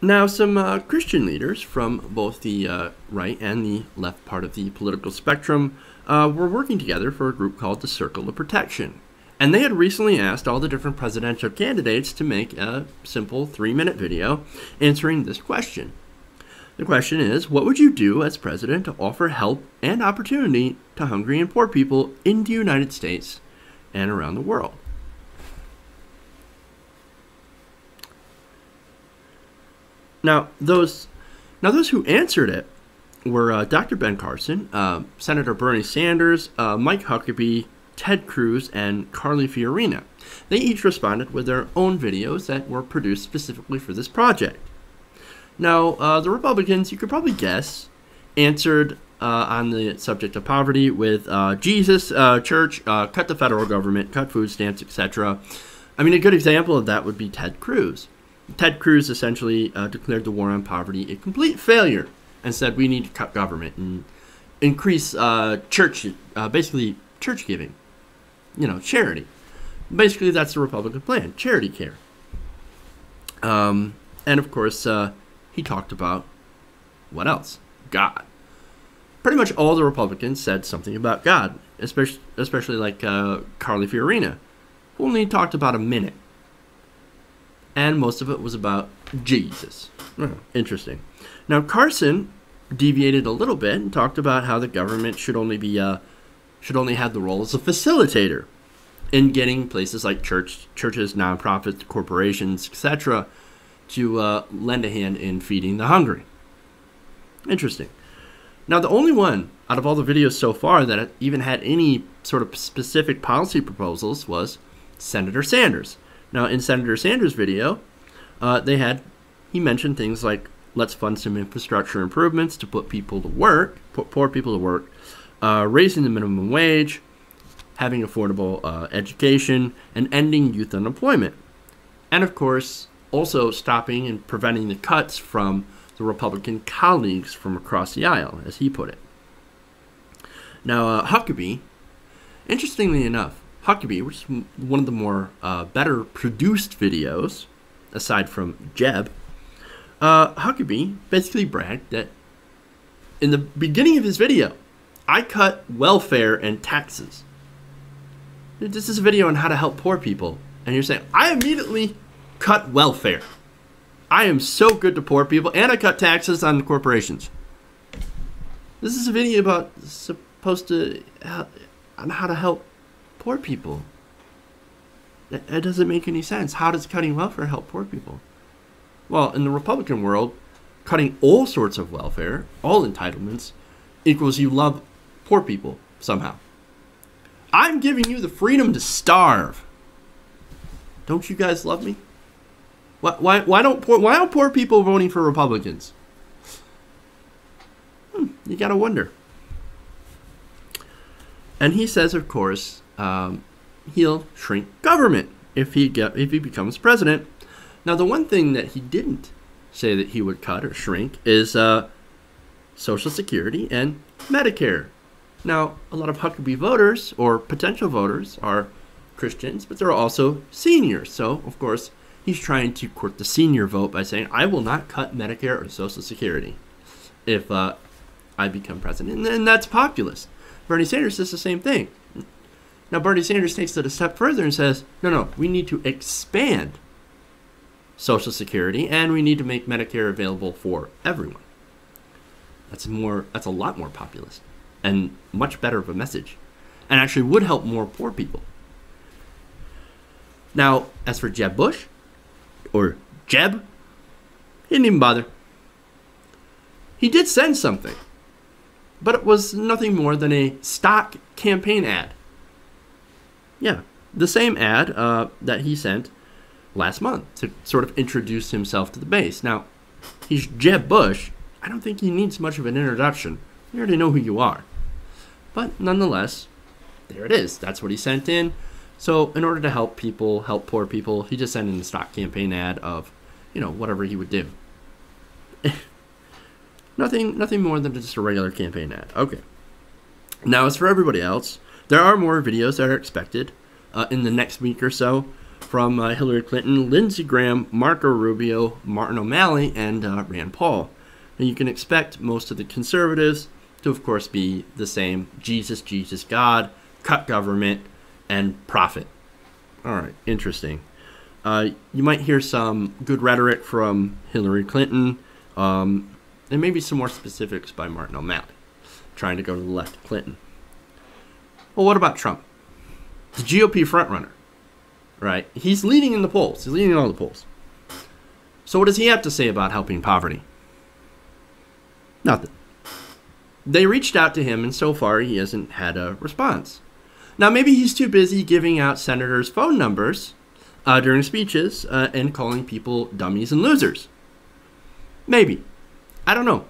Now, some Christian leaders from both the right and the left part of the political spectrum were working together for a group called the Circle of Protection. And they had recently asked all the different presidential candidates to make a simple 3-minute video answering this question. The question is, what would you do as president to offer help and opportunity to hungry and poor people in the United States and around the world? Now, those who answered it were Dr. Ben Carson, Senator Bernie Sanders, Mike Huckabee, Ted Cruz, and Carly Fiorina. They each responded with their own videos that were produced specifically for this project. Now, the Republicans, you could probably guess, answered on the subject of poverty with Jesus, church, cut the federal government, cut food stamps, etc. I mean, a good example of that would be Ted Cruz. Ted Cruz essentially declared the war on poverty a complete failure and said we need to cut government and increase basically church giving, charity. Basically, that's the Republican plan, charity care. And of course, he talked about what else? God. Pretty much all the Republicans said something about God, especially like Carly Fiorina, who only talked about a minute. And most of it was about Jesus. Interesting. Now, Carson deviated a little bit and talked about how the government should only have the role as a facilitator in getting places like churches, nonprofits, corporations, etc., to lend a hand in feeding the hungry. Interesting. Now, the only one out of all the videos so far that even had any sort of specific policy proposals was Senator Sanders. Now, in Senator Sanders' video, he mentioned things like, let's fund some infrastructure improvements to put poor people to work, raising the minimum wage, having affordable education, and ending youth unemployment. And of course, also stopping and preventing the cuts from the Republican colleagues from across the aisle, as he put it. Now, Huckabee, interestingly enough, which is one of the more better produced videos, aside from Jeb, Huckabee basically bragged that in the beginning of his video, I cut welfare and taxes. This is a video on how to help poor people. And you're saying, I immediately cut welfare. I am so good to poor people, and I cut taxes on corporations. This is a video on how to help poor people. That doesn't make any sense. How does cutting welfare help poor people? Well, in the Republican world, cutting all sorts of welfare, all entitlements, equals you love poor people somehow. I'm giving you the freedom to starve. Don't you guys love me? Why don't poor people voting for Republicans? You gotta wonder. And he says, of course, he'll shrink government if he becomes president. Now, the one thing that he didn't say that he would cut or shrink is Social Security and Medicare. Now, a lot of Huckabee voters or potential voters are Christians, but they're also seniors. So, of course, he's trying to court the senior vote by saying, I will not cut Medicare or Social Security if I become president. And that's populist. Bernie Sanders does the same thing. Now, Bernie Sanders takes it a step further and says, no, we need to expand Social Security, and we need to make Medicare available for everyone. That's a lot more populist and much better of a message, and actually would help more poor people. Now, as for Jeb Bush, or Jeb, he didn't even bother. He did send something, but it was nothing more than a stock campaign ad. Yeah, the same ad that he sent last month to sort of introduce himself to the base. Now, he's Jeb Bush. I don't think he needs much of an introduction. We already know who you are. But nonetheless, there it is. That's what he sent in. So in order to help people, help poor people, he just sent in a stock campaign ad of, whatever he would do. Nothing more than just a regular campaign ad. Okay. Now, as for everybody else, there are more videos that are expected in the next week or so. from Hillary Clinton, Lindsey Graham, Marco Rubio, Martin O'Malley, and Rand Paul. And you can expect most of the conservatives to, of course, be the same: Jesus, Jesus, God, cut government, and profit. All right, interesting. You might hear some good rhetoric from Hillary Clinton, and maybe some more specifics by Martin O'Malley, trying to go to the left of Clinton. Well, what about Trump? The GOP frontrunner, right? He's leading in the polls. He's leading in all the polls. So what does he have to say about helping poverty? Nothing. They reached out to him, and so far he hasn't had a response. Now, maybe he's too busy giving out senators' phone numbers during speeches and calling people dummies and losers. Maybe. I don't know.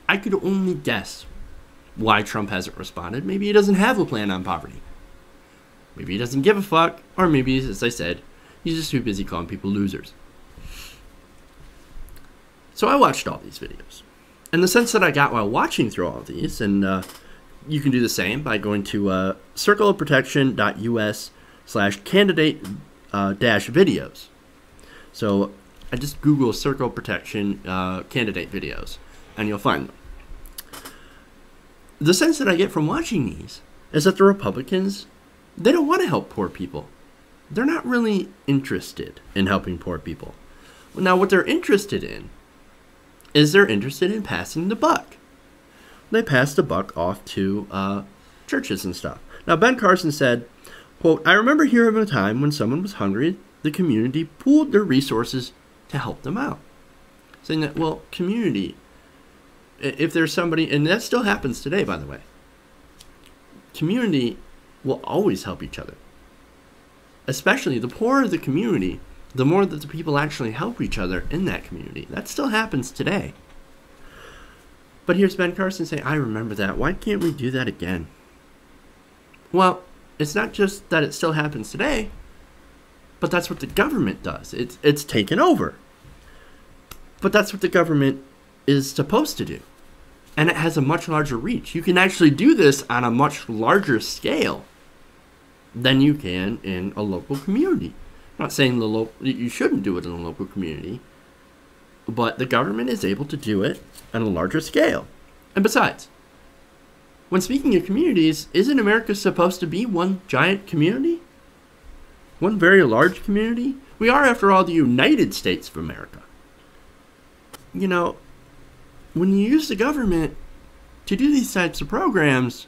I could only guess why Trump hasn't responded. Maybe he doesn't have a plan on poverty. Maybe he doesn't give a fuck. Or maybe, as I said, he's just too busy calling people losers. So I watched all these videos. And the sense that I got while watching through all of these, and you can do the same by going to circleofprotection.us/candidate-videos. So I just Google circle protection candidate videos, and you'll find them. The sense that I get from watching these is that the Republicans, they don't want to help poor people. They're not really interested in helping poor people. Now, what they're interested in is they're interested in passing the buck. They pass the buck off to churches and stuff. Now, Ben Carson said, quote, "I remember hearing of a time when someone was hungry, the community pooled their resources to help them out." Saying that, well, community, if there's somebody, and that still happens today, by the way, community will always help each other. Especially the poorer the community, the more that the people actually help each other in that community. That still happens today. But here's Ben Carson saying, I remember that. Why can't we do that again? Well, it's not just that it still happens today, but that's what the government does. It's taken over. But that's what the government is supposed to do. And it has a much larger reach. You can actually do this on a much larger scale than you can in a local community. I'm not saying you shouldn't do it in a local community, but the government is able to do it on a larger scale. And besides, when speaking of communities, isn't America supposed to be one giant community? One very large community? We are, after all, the United States of America. You know, when you use the government to do these types of programs,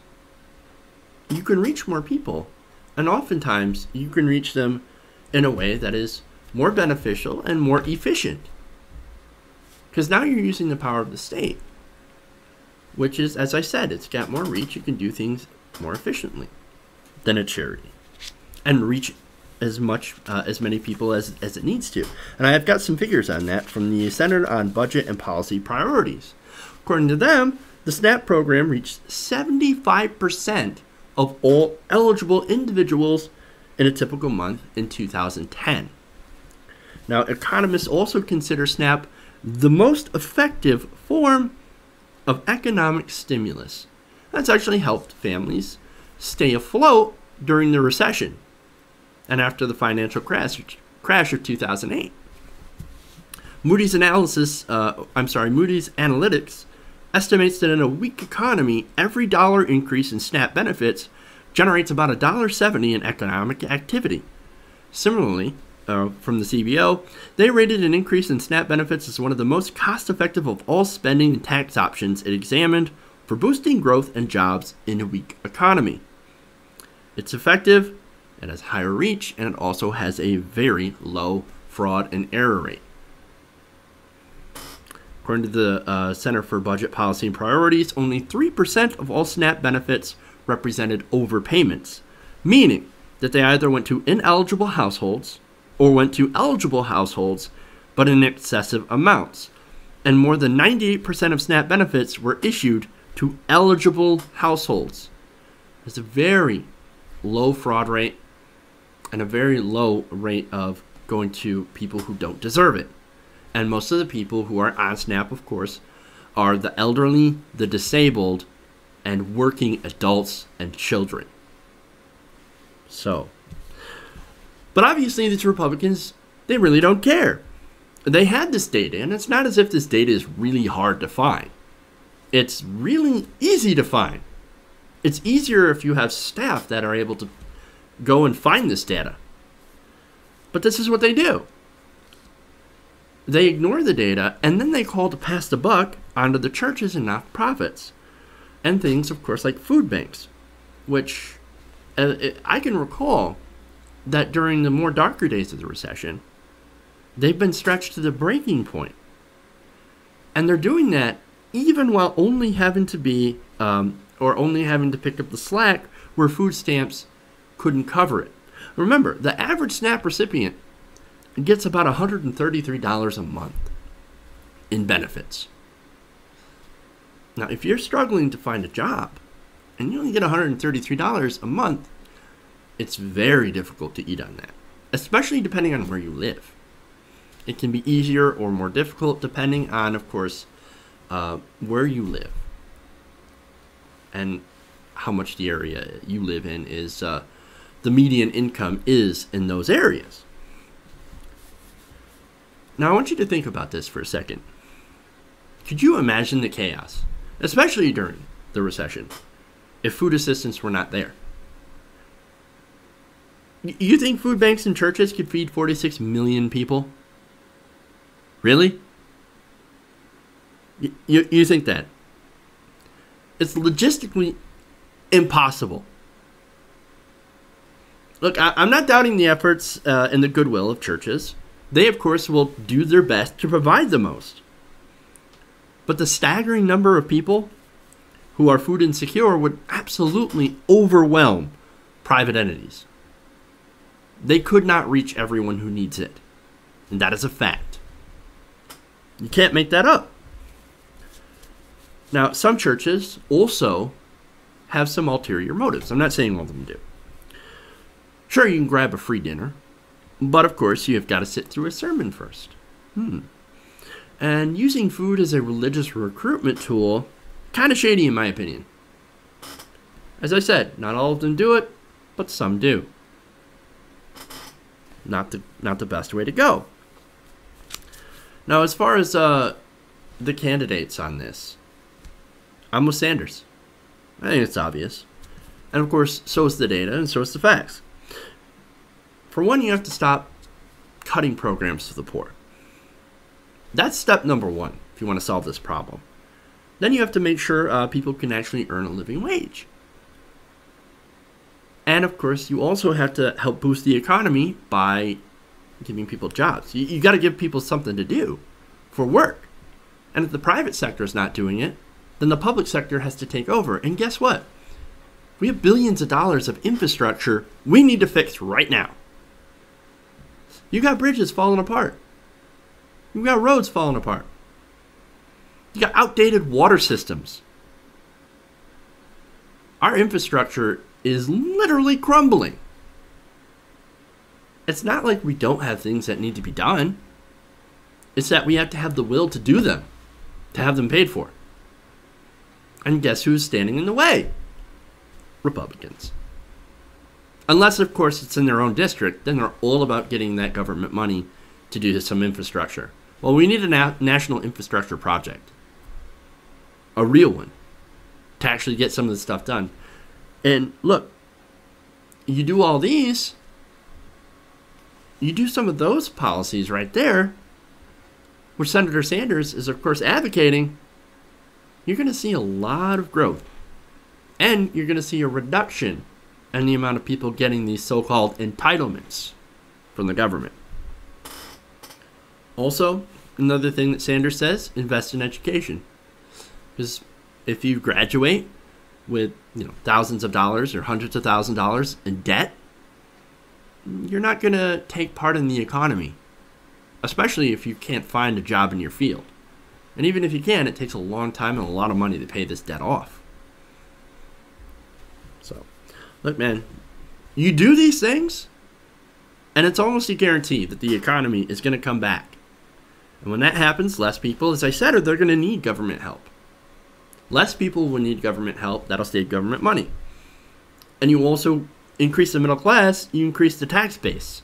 you can reach more people. And oftentimes, you can reach them in a way that is more beneficial and more efficient. Because now you're using the power of the state, which is, as I said, it's got more reach. You can do things more efficiently than a charity and reach as many people as it needs to. And I have got some figures on that from the Center on Budget and Policy Priorities. According to them, the SNAP program reached 75% of all eligible individuals in a typical month in 2010. Now, economists also consider SNAP the most effective form of economic stimulus. That's actually helped families stay afloat during the recession and after the financial crash of 2008. Moody's Analytics estimates that in a weak economy, every dollar increase in SNAP benefits generates about $1.70 in economic activity. Similarly, from the CBO, they rated an increase in SNAP benefits as one of the most cost-effective of all spending and tax options it examined for boosting growth and jobs in a weak economy. It's effective, it has higher reach, and it also has a very low fraud and error rate. According to the Center for Budget Policy and Priorities, only 3% of all SNAP benefits represented overpayments, meaning that they either went to ineligible households or went to eligible households, but in excessive amounts. And more than 98% of SNAP benefits were issued to eligible households. There's a very low fraud rate and a very low rate of going to people who don't deserve it. And most of the people who are on SNAP, of course, are the elderly, the disabled, and working adults and children. So, But obviously, these Republicans, they really don't care. They had this data, and it's not as if this data is really hard to find. It's really easy to find. It's easier if you have staff that are able to go and find this data. But this is what they do. They ignore the data, and then they call to pass the buck onto the churches and nonprofits. And things, of course, like food banks, which I can recall that during the more darker days of the recession, they've been stretched to the breaking point. And they're doing that even while only having to be, or only having to pick up the slack where food stamps couldn't cover it. Remember, the average SNAP recipient gets about $133 a month in benefits. Now, if you're struggling to find a job and you only get $133 a month, it's very difficult to eat on that, especially depending on where you live. It can be easier or more difficult depending on, of course, where you live and how much the area you live in is, the median income is in those areas. Now, I want you to think about this for a second. Could you imagine the chaos, especially during the recession, if food assistance were not there? You think food banks and churches could feed 46 million people? Really? You think that? It's logistically impossible. Look, I'm not doubting the efforts and the goodwill of churches. They, of course, will do their best to provide the most. But the staggering number of people who are food insecure would absolutely overwhelm private entities. They could not reach everyone who needs it. And that is a fact. You can't make that up. Now, some churches also have some ulterior motives. I'm not saying all of them do. Sure, you can grab a free dinner, but of course, you have got to sit through a sermon first. And using food as a religious recruitment tool, kind of shady in my opinion. As I said, not all of them do it, but some do. Not the best way to go. Now, as far as the candidates on this, I'm with Sanders. I think it's obvious. And of course, so is the data and so is the facts. For one, you have to stop cutting programs to the poor. That's step number one if you want to solve this problem. Then you have to make sure people can actually earn a living wage. And of course, you also have to help boost the economy by giving people jobs. You got to give people something to do for work. And if the private sector is not doing it, then the public sector has to take over. And guess what? We have billions of dollars of infrastructure we need to fix right now. You got bridges falling apart. You got roads falling apart. You got outdated water systems. Our infrastructure is literally crumbling. It's not like we don't have things that need to be done. It's that we have to have the will to do them, to have them paid for. And guess who's standing in the way? Republicans. Unless, of course, it's in their own district, then they're all about getting that government money to do some infrastructure. Well, we need a national infrastructure project. A real one. To actually get some of this stuff done. And look, you do all these, you do some of those policies right there, where Senator Sanders is, of course, advocating, you're going to see a lot of growth. And you're going to see a reduction in the amount of people getting these so-called entitlements from the government. Also, another thing that Sanders says, invest in education. Because if you graduate with thousands of dollars or hundreds of thousands of dollars in debt, you're not going to take part in the economy, especially if you can't find a job in your field. And even if you can, it takes a long time and a lot of money to pay this debt off. So, look, man, you do these things, and it's almost a guarantee that the economy is going to come back. And when that happens, less people, as I said, they're going to need government help. Less people will need government help. That'll save government money. And you also increase the middle class, you increase the tax base.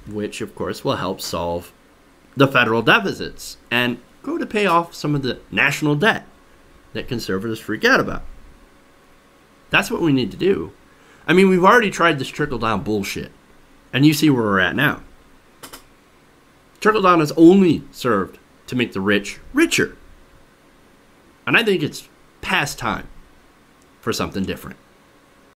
which of course will help solve the federal deficits and go to pay off some of the national debt that conservatives freak out about. That's what we need to do. I mean, we've already tried this trickle-down bullshit, and you see where we're at now. Trickle-down has only served to make the rich richer. And I think it's past time for something different.